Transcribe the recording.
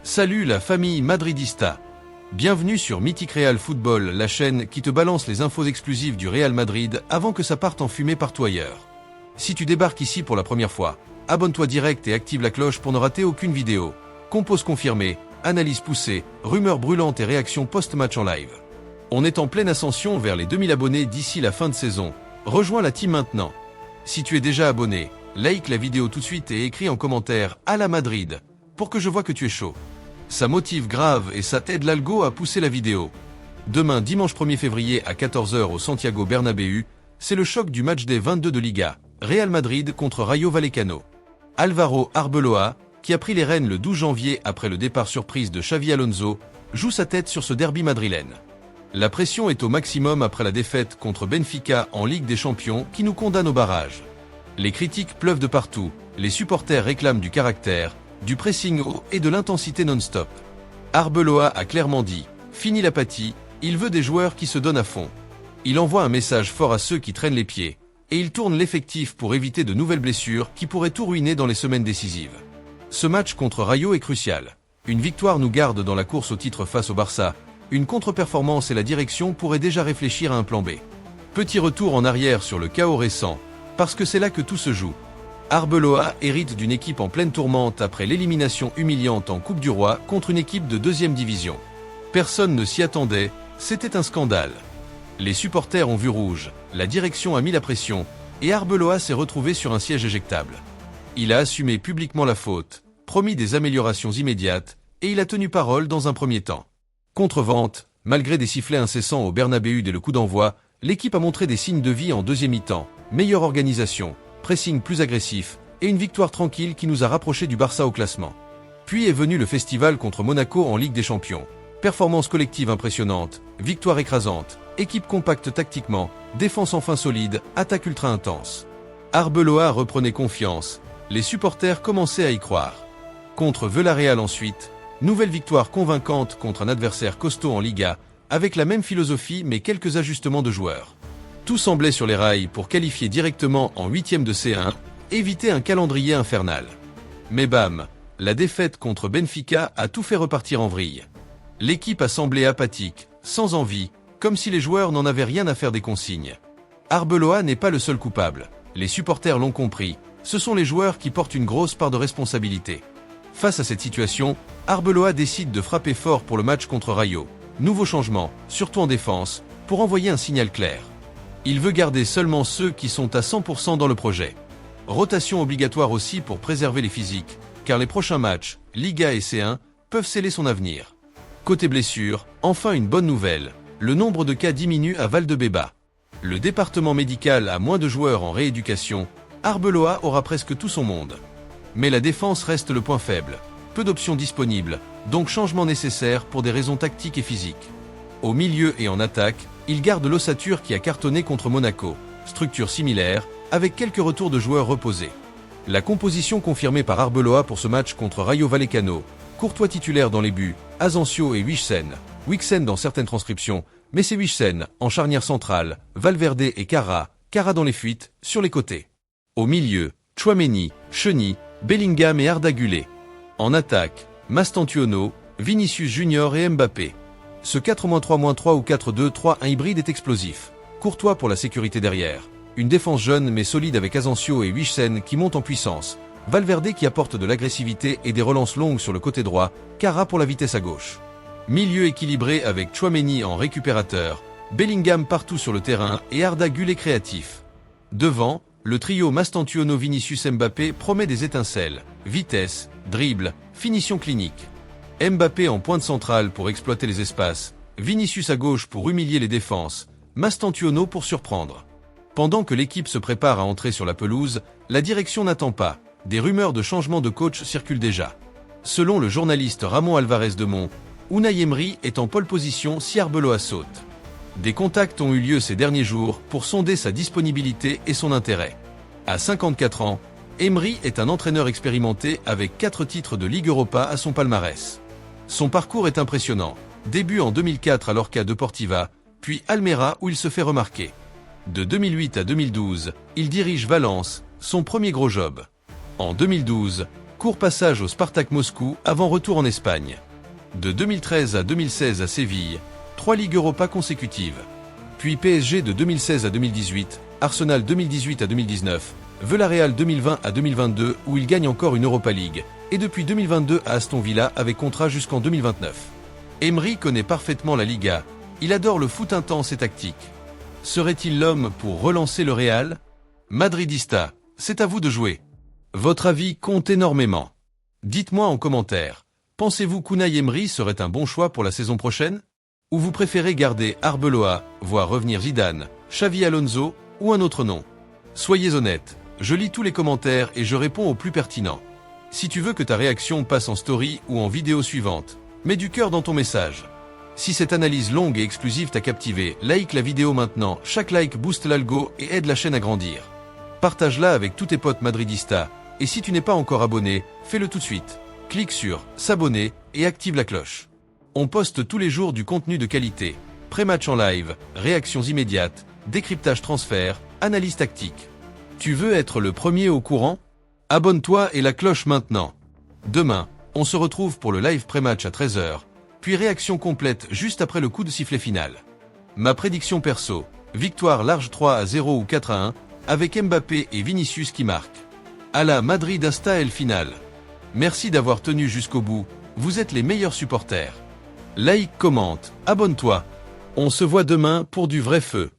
Salut la famille madridista. Bienvenue sur Mythic Real Football, la chaîne qui te balance les infos exclusives du Real Madrid avant que ça parte en fumée partout ailleurs. Si tu débarques ici pour la première fois, abonne-toi direct et active la cloche pour ne rater aucune vidéo. Compos confirmé, analyse poussée, rumeurs brûlantes et réactions post-match en live. On est en pleine ascension vers les 2000 abonnés d'ici la fin de saison. Rejoins la team maintenant. Si tu es déjà abonné, like la vidéo tout de suite et écris en commentaire « à la Madrid » pour que je vois que tu es chaud. Ça motive grave et ça t'aide l'algo à pousser la vidéo. Demain, dimanche 1er février à 14 h au Santiago Bernabéu, c'est le choc du match des 22 de Liga, Real Madrid contre Rayo Vallecano. Álvaro Arbeloa, qui a pris les rênes le 12 janvier après le départ surprise de Xavi Alonso, joue sa tête sur ce derby madrilène. La pression est au maximum après la défaite contre Benfica en Ligue des Champions qui nous condamne au barrage. Les critiques pleuvent de partout, les supporters réclament du caractère, du pressing haut et de l'intensité non-stop. Arbeloa a clairement dit « Fini l'apathie, il veut des joueurs qui se donnent à fond ». Il envoie un message fort à ceux qui traînent les pieds, et il tourne l'effectif pour éviter de nouvelles blessures qui pourraient tout ruiner dans les semaines décisives. Ce match contre Rayo est crucial. Une victoire nous garde dans la course au titre face au Barça, une contre-performance et la direction pourraient déjà réfléchir à un plan B. Petit retour en arrière sur le chaos récent, parce que c'est là que tout se joue. Arbeloa hérite d'une équipe en pleine tourmente après l'élimination humiliante en Coupe du Roi contre une équipe de 2e division. Personne ne s'y attendait, c'était un scandale. Les supporters ont vu rouge, la direction a mis la pression, et Arbeloa s'est retrouvé sur un siège éjectable. Il a assumé publiquement la faute, promis des améliorations immédiates, et il a tenu parole dans un premier temps. Contre-vente, malgré des sifflets incessants au Bernabéu dès le coup d'envoi, l'équipe a montré des signes de vie en deuxième mi-temps, meilleure organisation, pressing plus agressif, et une victoire tranquille qui nous a rapprochés du Barça au classement. Puis est venu le festival contre Monaco en Ligue des Champions. Performance collective impressionnante, victoire écrasante, équipe compacte tactiquement, défense enfin solide, attaque ultra intense. Arbeloa reprenait confiance, les supporters commençaient à y croire. Contre Villarreal ensuite, nouvelle victoire convaincante contre un adversaire costaud en Liga, avec la même philosophie mais quelques ajustements de joueurs. Tout semblait sur les rails pour qualifier directement en 8e de C1, éviter un calendrier infernal. Mais bam, la défaite contre Benfica a tout fait repartir en vrille. L'équipe a semblé apathique, sans envie, comme si les joueurs n'en avaient rien à faire des consignes. Arbeloa n'est pas le seul coupable, les supporters l'ont compris, ce sont les joueurs qui portent une grosse part de responsabilité. Face à cette situation, Arbeloa décide de frapper fort pour le match contre Rayo. Nouveau changement, surtout en défense, pour envoyer un signal clair. Il veut garder seulement ceux qui sont à 100% dans le projet. Rotation obligatoire aussi pour préserver les physiques, car les prochains matchs, Liga et C1, peuvent sceller son avenir. Côté blessure, enfin une bonne nouvelle, le nombre de cas diminue à Valdebeba. Le département médical a moins de joueurs en rééducation, Arbeloa aura presque tout son monde. Mais la défense reste le point faible, peu d'options disponibles, donc changement nécessaire pour des raisons tactiques et physiques. Au milieu et en attaque, il garde l'ossature qui a cartonné contre Monaco, structure similaire, avec quelques retours de joueurs reposés. La composition confirmée par Arbeloa pour ce match contre Rayo Vallecano, Courtois titulaire dans les buts, Asensio et Wixen dans certaines transcriptions, mais c'est Wixen en charnière centrale, Valverde et Carra dans les fuites, sur les côtés. Au milieu, Tchouaméni, Cheny, Bellingham et Arda Güler. En attaque, Mastantuono, Vinicius Junior et Mbappé. Ce 4-3-3 ou 4-2-3-1 hybride est explosif. Courtois pour la sécurité derrière. Une défense jeune mais solide avec Asensio et Wixen qui montent en puissance. Valverde qui apporte de l'agressivité et des relances longues sur le côté droit. Carra pour la vitesse à gauche. Milieu équilibré avec Tchouaméni en récupérateur. Bellingham partout sur le terrain et Arda Güler créatif. Devant, le trio Mastantuono Vinicius Mbappé promet des étincelles. Vitesse, dribble, finition clinique. Mbappé en pointe centrale pour exploiter les espaces, Vinicius à gauche pour humilier les défenses, Mastantuono pour surprendre. Pendant que l'équipe se prépare à entrer sur la pelouse, la direction n'attend pas, des rumeurs de changement de coach circulent déjà. Selon le journaliste Ramon Alvarez de Mont, Unai Emery est en pole position si Arbeloa saute. Des contacts ont eu lieu ces derniers jours pour sonder sa disponibilité et son intérêt. À 54 ans, Emery est un entraîneur expérimenté avec 4 titres de Ligue Europa à son palmarès. Son parcours est impressionnant. Début en 2004 à l'Orca Deportiva, puis Almeria où il se fait remarquer. De 2008 à 2012, il dirige Valence, son premier gros job. En 2012, Court passage au Spartak Moscou avant retour en Espagne. De 2013 à 2016 à Séville, 3 Ligues Europa consécutives. Puis PSG de 2016 à 2018, Arsenal 2018 à 2019, Villarreal 2020 à 2022 où il gagne encore une Europa League, et depuis 2022 à Aston Villa avec contrat jusqu'en 2029. Emery connaît parfaitement la Liga, il adore le foot intense et tactique. Serait-il l'homme pour relancer le Real? Madridista, c'est à vous de jouer. Votre avis compte énormément. Dites-moi en commentaire, pensez-vous qu'Unai Emery serait un bon choix pour la saison prochaine? Ou vous préférez garder Arbeloa, voire revenir Zidane, Xavi Alonso ou un autre nom? Soyez honnête, je lis tous les commentaires et je réponds aux plus pertinents. Si tu veux que ta réaction passe en story ou en vidéo suivante, mets du cœur dans ton message. Si cette analyse longue et exclusive t'a captivé, like la vidéo maintenant, chaque like booste l'algo et aide la chaîne à grandir. Partage-la avec tous tes potes madridistas, et si tu n'es pas encore abonné, fais-le tout de suite. Clique sur « S'abonner » et active la cloche. On poste tous les jours du contenu de qualité, pré-match en live, réactions immédiates, décryptage transfert, analyse tactique. Tu veux être le premier au courant? Abonne-toi et la cloche maintenant. Demain, on se retrouve pour le live pré-match à 13h, puis réaction complète juste après le coup de sifflet final. Ma prédiction perso, victoire large 3-0 ou 4-1, avec Mbappé et Vinicius qui marquent. À la Madrid-Insta el final. Merci d'avoir tenu jusqu'au bout, vous êtes les meilleurs supporters. Like, commente, abonne-toi. On se voit demain pour du vrai feu.